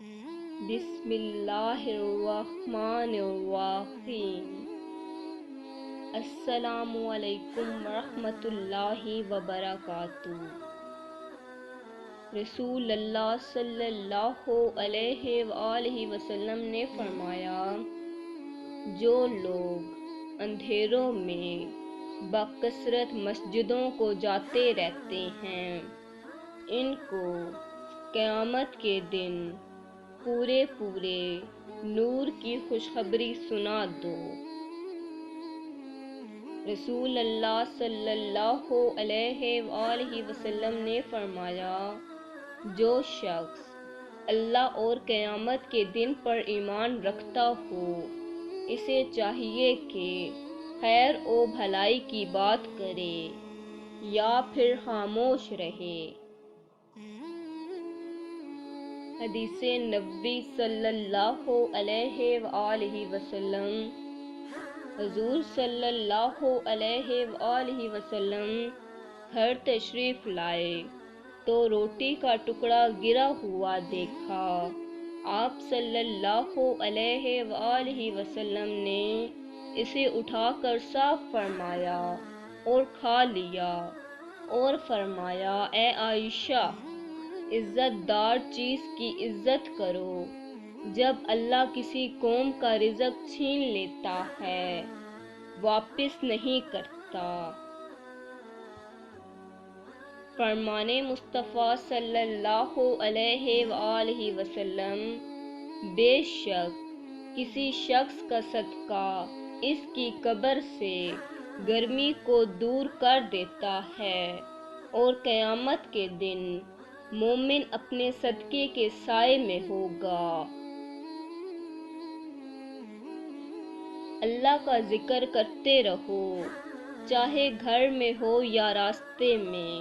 بسم اللہ الرحمن الرحیم۔ السلام علیکم ورحمۃ اللہ وبرکاتہ۔ رسول اللہ صلی اللہ علیہ وآلہ وسلم نے فرمایا، جو لوگ اندھیروں میں بکثرت مسجدوں کو جاتے رہتے ہیں، ان کو قیامت کے دن پورے نور کی خوشخبری سنا دو۔ رسول اللہ صلی اللہ علیہ وآلہ وسلم نے فرمایا، جو شخص اللہ اور قیامت کے دن پر ایمان رکھتا ہو، اسے چاہیے کہ خیر و بھلائی کی بات کرے یا پھر خاموش رہے۔ حدیث نبوی صلی اللہ علیہ وآلہ وسلم۔ حضور صلی اللہ علیہ وآلہ وسلم گھر تشریف لائے تو روٹی کا ٹکڑا گرا ہوا دیکھا۔ آپ صلی اللہ علیہ وآلہ وسلم نے اسے اٹھا کر صاف فرمایا اور کھا لیا، اور فرمایا، اے عائشہ، عزت دار چیز کی عزت کرو۔ جب اللہ کسی قوم کا رزق چھین لیتا ہے، واپس نہیں کرتا۔ فرمان مصطفیٰ صلی اللہ علیہ وآلہ وسلم، بے شک کسی شخص کا صدقہ اس کی قبر سے گرمی کو دور کر دیتا ہے، اور قیامت کے دن مومن اپنے صدقے کے سائے میں ہوگا۔ اللہ کا ذکر کرتے رہو، چاہے گھر میں ہو یا راستے میں،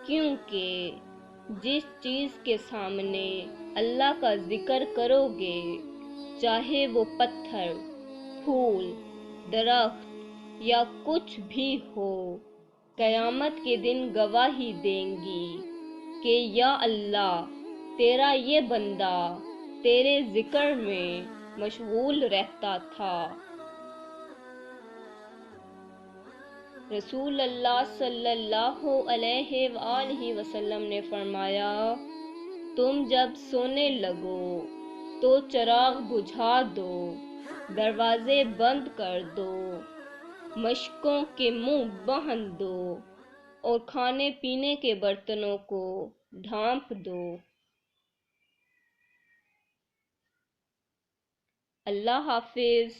کیونکہ جس چیز کے سامنے اللہ کا ذکر کرو گے، چاہے وہ پتھر، پھول، درخت یا کچھ بھی ہو، قیامت کے دن گواہی دیں گی کہ یا اللہ، تیرا یہ بندہ تیرے ذکر میں مشغول رہتا تھا۔ رسول اللہ صلی اللہ علیہ وآلہ وسلم نے فرمایا، تم جب سونے لگو تو چراغ بجھا دو، دروازے بند کر دو، مشکوں کے منہ باندھ دو، اور کھانے پینے کے برتنوں کو ڈھانپ دو۔ اللہ حافظ۔